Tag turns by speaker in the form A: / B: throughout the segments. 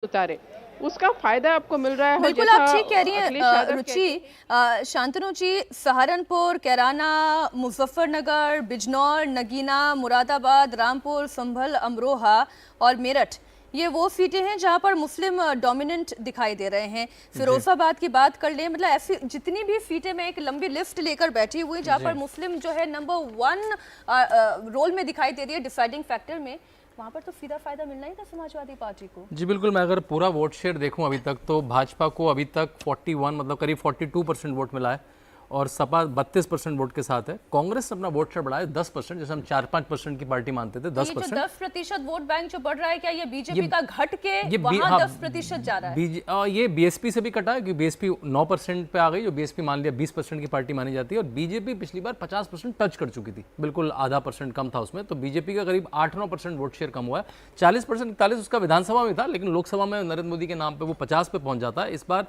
A: उतारे, उसका फायदा आपको मिल रहा है।
B: बिल्कुल,
A: जैसा
B: आप ठीक कह रही
A: अखिलेश
B: हैं
A: यादव
B: रुचि। शांतनु जी, सहारनपुर, कैराना, मुजफ्फरनगर, बिजनौर, नगीना, मुरादाबाद, रामपुर, संभल, अमरोहा और मेरठ, ये वो सीटें हैं जहां पर मुस्लिम डोमिनेंट दिखाई दे रहे हैं। फिरोजाबाद की बात कर लें, मतलब ऐसी जितनी भी सीटें, मैं एक लंबी लिस्ट लेकर बैठी हुई जहां पर मुस्लिम जो है नंबर 1 रोल में दिखाई दे रही है, डिसाइडिंग फैक्टर में, वहां पर तो सीधा फायदा मिलना ही था समाजवादी पार्टी को।
C: जी बिल्कुल, मैं अगर पूरा वोट शेयर देखूं अभी तक तो भाजपा को अभी तक 41 मतलब करीब 42% वोट मिला है और सपा 32% वोट के साथ है। कांग्रेस अपना वोट शेयर बढ़ाया 10%, जैसे हम 4-5% की पार्टी मानते थे, 10%।
B: 10% वोट बैंक जो बढ़ रहा है, क्या ये बीजेपी का घट के वहां 10% जा रहा है?
C: ये बीएसपी से भी कटा है, क्योंकि बीएसपी 9% पे आ गई, जो बीएसपी मान लिया 20% की पार्टी मानी जाती है, और बीजेपी पिछली बार 50% टच कर चुकी थी, बिल्कुल आधा परसेंट कम था उसमें, तो बीजेपी का करीब 8-9% वोट शेयर कम हुआ है। 40% 41 उसका विधानसभा में था, लेकिन लोकसभा में नरेंद्र मोदी के नाम पर वो 50 पे पहुंच जाता है। इस बार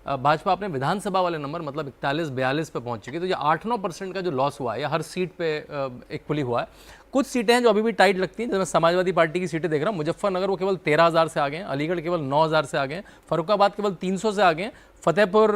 C: भाजपा अपने विधानसभा वाले नंबर मतलब 41-42 पे पहुंच चुकी है, तो ये 8-9% का जो लॉस हुआ है, या हर सीट पे इक्वली हुआ है। कुछ सीटें हैं जो अभी भी टाइट लगती हैं, जैसे मैं समाजवादी पार्टी की सीटें देख रहा हूँ, मुजफ्फरनगर वो केवल 13,000 से आ गए हैं, अलीगढ़ केवल 9,000 से आ गए हैं, फर्रुखाबाद केवल 300 से आ गए हैं, फतेहपुर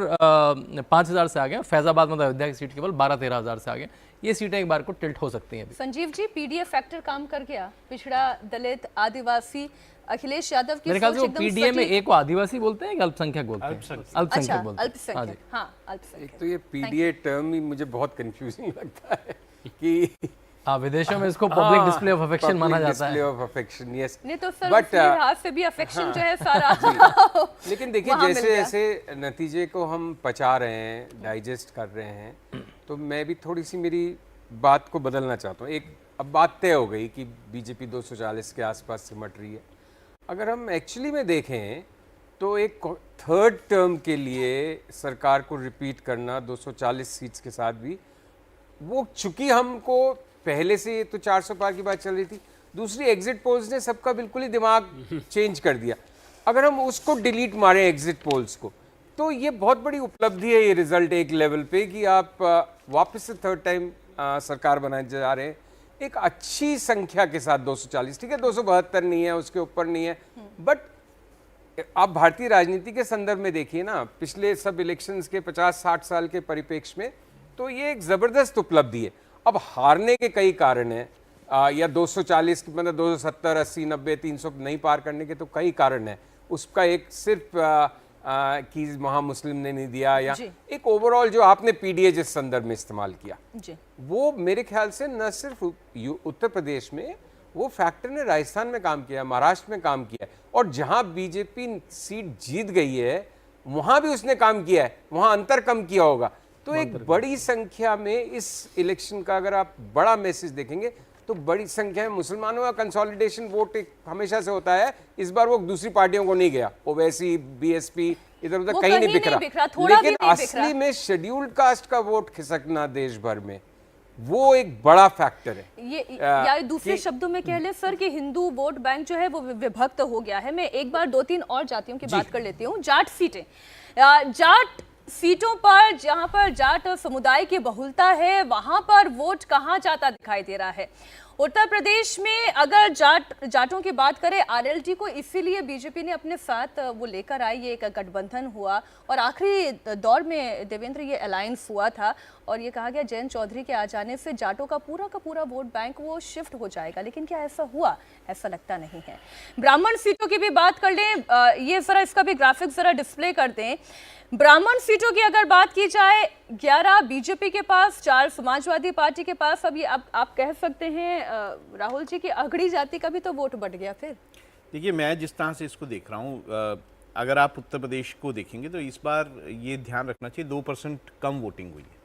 C: 5,000 से आ गए हैं, फैजाबाद मतलब अयोध्या की सीट केवल 12-13,000 से आ गए हैं। ये सीटें एक बार को टिल्ट हो सकती हैं।
B: संजीव जी, पीडीएफ फैक्टर काम कर गया? पिछड़ा, दलित, आदिवासी, अखिलेश यादव की
C: मेरे ख्याल से वो पीडीए में एक को आदिवासी बोलते हैं कि अल्पसंख्यक बोलते हैं? अल्पसंख्यक बोलते हैं।
B: अल्पसंख्यक, हाँ, अल्पसंख्यक।
D: एक तो ये पीडीए टर्म ही मुझे बहुत कंफ्यूजिंग लगता है कि
C: विदेशों में इसको पब्लिक डिस्प्ले ऑफ अफेक्शन माना जाता है।
D: Display of affection, yes.
B: नहीं तो सर उसके लिहाज से भी अफेक्शन जो है सारा
D: लेकिन देखिए, जैसे जैसे नतीजे को हम पचा रहे हैं, डाइजेस्ट कर रहे हैं, तो मैं भी थोड़ी सी मेरी बात को बदलना चाहता हूँ। एक अब बात तय हो गई कि बीजेपी 240 के आसपास सिमट रही है। अगर हम एक्चुअली में देखें तो एक थर्ड टर्म के लिए सरकार को रिपीट करना 240 सीट्स के साथ भी, वो चूंकि हमको पहले से तो 400 पार की बात चल रही थी, दूसरी एग्जिट पोल्स ने सबका बिल्कुल ही दिमाग चेंज कर दिया। अगर हम उसको डिलीट मारें एग्जिट पोल्स को, तो ये बहुत बड़ी उपलब्धि है ये रिजल्ट एक लेवल पे कि आप वापस से थर्ड टाइम सरकार बनाए जा रहे हैं एक अच्छी संख्या के साथ। 240 ठीक है, 272 नहीं है, उसके ऊपर नहीं है, बट आप भारतीय राजनीति के संदर्भ में देखिए ना, पिछले सब इलेक्शंस के 50-60 साल के परिप्रेक्ष्य में, तो ये एक जबरदस्त उपलब्धि है। अब हारने के कई कारण हैं, या 240 मतलब 270, 80, 90, 300 नहीं पार करने के तो कई कारण हैं। उसका एक सिर्फ कि वहाँ मुस्लिम ने नहीं दिया, या एक ओवरऑल जो आपने पीडीए जिस संदर्भ में इस्तेमाल किया जी, वो मेरे ख्याल से न सिर्फ उत्तर प्रदेश में, वो फैक्टर ने राजस्थान में काम किया, महाराष्ट्र में काम किया है, और जहां बीजेपी सीट जीत गई है वहां भी उसने काम किया है, वहां अंतर कम किया होगा। तो एक बड़ी संख्या में इस इलेक्शन का अगर आप बड़ा मैसेज देखेंगे तो बड़ी संख्या में मुसलमानों का कंसोलिडेशन वोट एक हमेशा से होता है। इस बार वो दूसरी पार्टियों को नहीं गया, ओवैसी, बीएसपी, इधर उधर कहीं नहीं बिखरा, लेकिन असली में शेड्यूल्ड कास्ट का वोट खिसकना देश भर में, वो एक बड़ा फैक्टर है।
B: ये या दूसरे शब्दों में कह ले सर कि हिंदू वोट बैंक जो है वो विभक्त हो गया है। मैं एक बार 2-3 और जातियों की बात कर लेती हूँ। जाट सीटें, जाट सीटों पर, जहां पर जाट समुदाय की बहुलता है, वहां पर वोट कहां जाता दिखाई दे रहा है। उत्तर प्रदेश में अगर जाटों की बात करें, आरएलडी को इसीलिए बीजेपी ने अपने साथ वो लेकर आई, ये एक गठबंधन हुआ और आखिरी दौर में देवेंद्र ये अलायंस हुआ था, और ये कहा गया जयंत चौधरी के आ जाने से जाटों का पूरा वोट बैंक वो शिफ्ट हो जाएगा, लेकिन क्या ऐसा हुआ? ऐसा लगता नहीं है। ब्राह्मण सीटों की भी बात कर लें, ये जरा इसका भी ग्राफिक जरा डिस्प्ले कर दें। ब्राह्मण सीटों की अगर बात की जाए, 11 बीजेपी के पास, 4 समाजवादी पार्टी के पास। अब ये आप कह सकते हैं राहुल जी कि अगड़ी जाति का भी तो वोट बढ़ गया फिर।
E: देखिए, मैं जिस तरह से इसको देख रहा हूँ, अगर आप उत्तर प्रदेश को देखेंगे तो इस बार ये ध्यान रखना चाहिए 2% कम वोटिंग हुई है,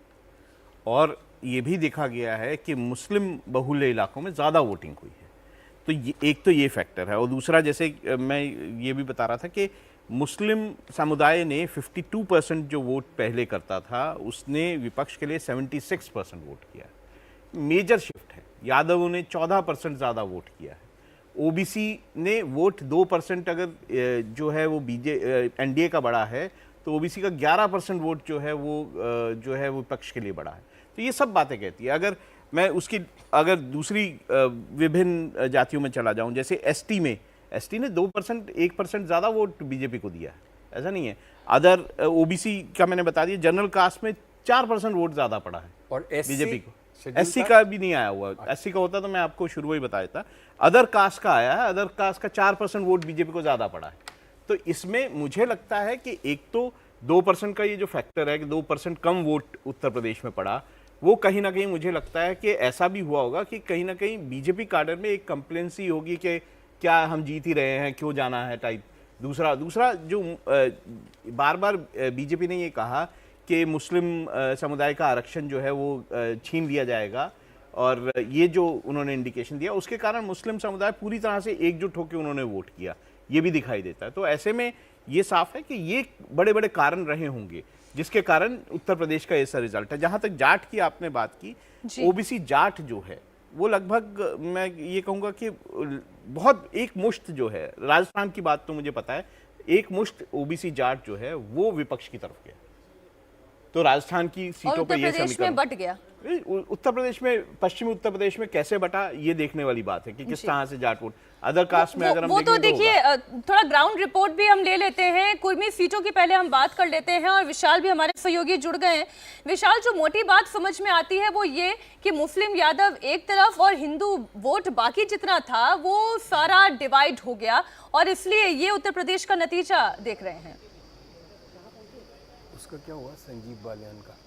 E: और ये भी देखा गया है कि मुस्लिम बहुल इलाकों में ज़्यादा वोटिंग हुई है। तो ये एक तो ये फैक्टर है, और दूसरा जैसे मैं ये भी बता रहा था कि मुस्लिम समुदाय ने 52% जो वोट पहले करता था, उसने विपक्ष के लिए 76% वोट किया। मेजर शिफ्ट है। यादवों ने 14% ज़्यादा वोट किया है। ओबीसी ने वोट 2% अगर जो है वो एनडीए का बड़ा है, तो ओबीसी का 11% वोट जो है वो विपक्ष के लिए बड़ा है। तो ये सब बातें कहती है। अगर मैं उसकी अगर दूसरी विभिन्न जातियों में चला जाऊं, जैसे एसटी में एसटी ने 2% 1% ज़्यादा वोट बीजेपी को दिया है, ऐसा नहीं है। अदर ओबीसी का मैंने बता दिया, जनरल कास्ट में 4% वोट ज़्यादा पड़ा है
D: और
E: बीजेपी को। एससी का भी नहीं आया हुआ, एससी का होता तो मैं आपको शुरू ही बता देता। अदर कास्ट का आया है, अदर कास्ट का 4% वोट बीजेपी को ज़्यादा पड़ा है। तो इसमें मुझे लगता है कि एक तो 2% का ये जो फैक्टर है कि 2% कम वोट उत्तर प्रदेश में पड़ा, वो कहीं ना कहीं मुझे लगता है कि ऐसा भी हुआ होगा कि कहीं ना कहीं बीजेपी काडर में एक कंप्लेंसी होगी कि क्या हम जीत ही रहे हैं, क्यों जाना है टाइप। दूसरा जो बार बार बीजेपी ने ये कहा कि मुस्लिम समुदाय का आरक्षण जो है वो छीन लिया जाएगा, और ये जो उन्होंने इंडिकेशन दिया उसके कारण मुस्लिम समुदाय पूरी तरह से एकजुट होकर उन्होंने वोट किया, ये भी दिखाई देता है। तो ऐसे में ये साफ है कि ये बड़े बड़े कारण रहे होंगे जिसके कारण उत्तर प्रदेश का ऐसा रिजल्ट है। जहां तक जाट की आपने बात की, ओबीसी जाट जो है वो लगभग मैं ये कहूँगा कि बहुत एक मुश्त जो है, राजस्थान की बात तो मुझे पता है, एक मुश्त ओबीसी जाट जो है वो विपक्ष की तरफ गया। तो राजस्थान की सीटों पर यह समीकरण
B: बट गया।
E: उत्तर प्रदेश में, पश्चिमी उत्तर प्रदेश में कैसे बटा, ये देखने वाली बात है कि किस तरह से जाट वोट अदर कास्ट में अगर हम
B: वो तो देखिए थोड़ा ग्राउंड रिपोर्ट भी हम ले लेते हैं। कुछ सीटों की पहले हम बात कर लेते हैं और विशाल भी हमारे सहयोगी जुड़ गए हैं। विशाल, जो मोटी बात समझ में आती है वो ये कि मुस्लिम यादव एक तरफ और हिंदू वोट बाकी जितना था वो सारा डिवाइड हो गया, और इसलिए ये उत्तर प्रदेश का नतीजा देख रहे हैं।
D: उसका क्या हुआ संजीव बालियान का?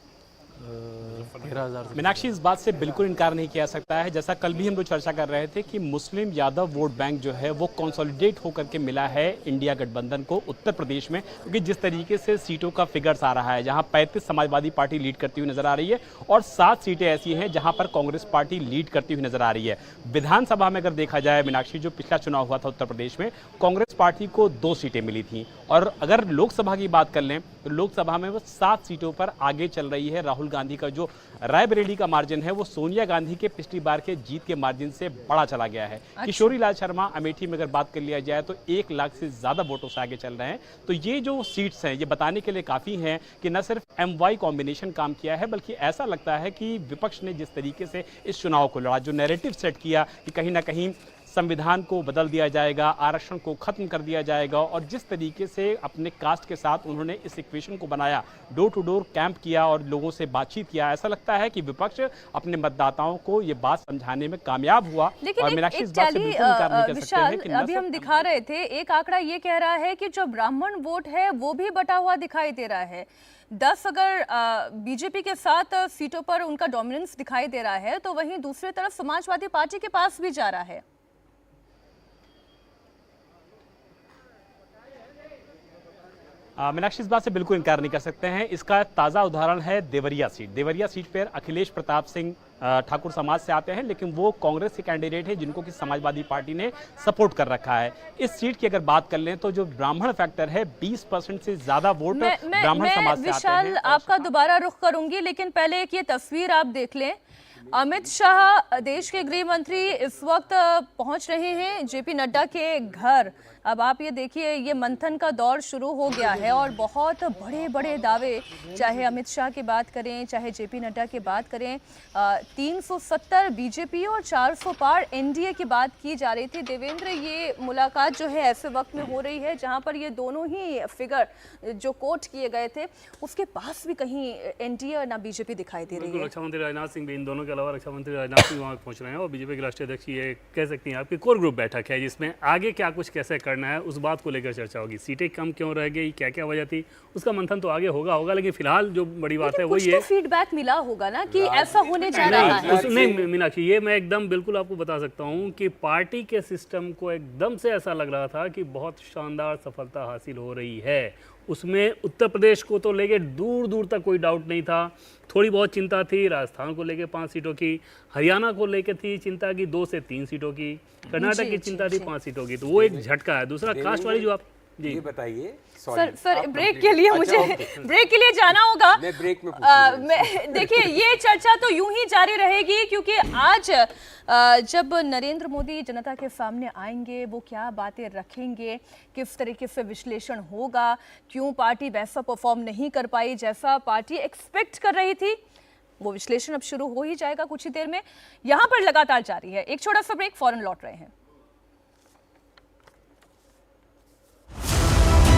C: 13,000।
F: मीनाक्षी, इस बात से बिल्कुल इनकार नहीं किया सकता है, जैसा कल भी हम लोग चर्चा कर रहे थे कि मुस्लिम यादव वोट बैंक जो है वो कंसोलिडेट होकर के मिला है इंडिया गठबंधन को उत्तर प्रदेश में, क्योंकि जिस तरीके से सीटों का फिगर्स आ रहा है, जहां 35 समाजवादी पार्टी लीड करती हुई नजर आ रही है और 7 सीटें ऐसी हैं जहां पर कांग्रेस पार्टी लीड करती हुई नजर आ रही है। विधानसभा में अगर देखा जाए मीनाक्षी, जो पिछला चुनाव हुआ था उत्तर प्रदेश में, कांग्रेस पार्टी को 2 सीटें मिली थी, और अगर लोकसभा की बात कर लें तो लोकसभा में वो 7 सीटों पर आगे चल रही है। राहुल गांधी का जो रायबरेली का मार्जिन है वो सोनिया गांधी के पिछली बार के जीत के मार्जिन से बड़ा चला गया है। किशोरी लाल शर्मा अमेठी में अगर बात कर लिया जाए तो 1 लाख से ज्यादा वोटों से आगे चल रहे हैं। तो ये जो सीट्स हैं ये बताने के लिए काफी हैं कि न सिर्फ MY कॉम्बिनेशन काम किया है, बल्कि ऐसा लगता है कि विपक्ष ने जिस तरीके से इस चुनाव को लड़ा, जो नैरेटिव सेट किया कि कहीं ना कहीं संविधान को बदल दिया जाएगा, आरक्षण को खत्म कर दिया जाएगा, और जिस तरीके से अपने कास्ट के साथ उन्होंने इस इक्वेशन को बनाया, डोर टू डोर कैंप किया और लोगों से बातचीत किया, ऐसा लगता है कि विपक्ष अपने मतदाताओं को ये बात समझाने में कामयाब हुआ।
B: लेकिन विशाल, अभी हम दिखा रहे थे एक आंकड़ा ये कह रहा है कि जो ब्राह्मण वोट है वो भी बटा हुआ दिखाई दे रहा है। 10 अगर बीजेपी के साथ सीटों पर उनका डोमिनेंस दिखाई दे रहा है, तो वहीं दूसरी तरफ समाजवादी पार्टी के पास भी जा रहा है।
F: मीनाक्षी, इस बात से बिल्कुल इनकार नहीं कर सकते हैं। इसका ताज़ा उदाहरण है देवरिया सीट। देवरिया सीट पर अखिलेश प्रताप सिंह ठाकुर समाज से आते हैं, लेकिन वो कांग्रेस के कैंडिडेट है जिनको कि समाजवादी पार्टी ने सपोर्ट कर रखा है। इस सीट की अगर बात कर लें तो जो ब्राह्मण फैक्टर है 20% से ज्यादा वोट ब्राह्मण समाज से आते हैं।
B: विशाल, आपका दोबारा रुख करूंगी, लेकिन पहले एक ये तस्वीर आप देख लें। अमित शाह, देश के गृह मंत्री, इस वक्त पहुंच रहे हैं JP नड्डा के घर। अब आप ये देखिए, ये मंथन का दौर शुरू हो गया है और बहुत बड़े बड़े दावे, चाहे अमित शाह की बात करें चाहे JP नड्डा की बात करें, 370 बीजेपी और 400 पार NDA की बात की जा रही थी। देवेंद्र, ये मुलाकात जो है ऐसे वक्त में हो रही है जहां पर ये दोनों ही फिगर जो कोट किए गए थे उसके पास भी कहीं NDA और ना बीजेपी दिखाई दे रही है।
G: रक्षा मंत्री राजनाथ सिंह भी, इन दोनों के अलावा रक्षा मंत्री राजनाथ सिंह वहाँ पहुँच रहे हैं, और बीजेपी के राष्ट्रीय अध्यक्ष ये कह सकती हैं आपकी कोर ग्रुप बैठक है जिसमें आगे क्या कुछ कैसे करना है उस बात को लेकर चर्चा होगी। सीटें कम क्यों रह गई, क्या क्या वजह थी, उसका मंथन तो आगे होगा, लेकिन फिलहाल जो बड़ी बात है वो ये
B: फीडबैक मिला होगा ना कि ऐसा होने जा रहा है।
G: नहीं मीनाक्षी, ये मैं एकदम बिल्कुल आपको बता सकता हूँ कि पार्टी के सिस्टम को एकदम से ऐसा लग रहा था कि बहुत शानदार सफलता हासिल हो रही है। उसमें उत्तर प्रदेश को तो लेके दूर दूर तक कोई डाउट नहीं था। थोड़ी बहुत चिंता थी राजस्थान को लेके 5 सीटों की, हरियाणा को लेके थी चिंता की 2 से 3 सीटों की, कर्नाटक की चिंता थी 5 सीटों की। तो वो एक झटका है। दूसरा कास्ट वाली जो आप जी
D: ये बताइए।
B: सर ब्रेक के लिए मुझे ब्रेक के लिए जाना होगा।
D: मैं ब्रेक में
B: देखिए, ये चर्चा तो यूं ही जारी रहेगी, क्योंकि आज जब नरेंद्र मोदी जनता के सामने आएंगे वो क्या बातें रखेंगे, किस तरीके से विश्लेषण होगा, क्यों पार्टी वैसा परफॉर्म नहीं कर पाई जैसा पार्टी एक्सपेक्ट कर रही थी, वो विश्लेषण अब शुरू हो ही जाएगा कुछ ही देर में। यहाँ पर लगातार जारी है। एक छोटा सा ब्रेक, फौरन लौट रहे हैं।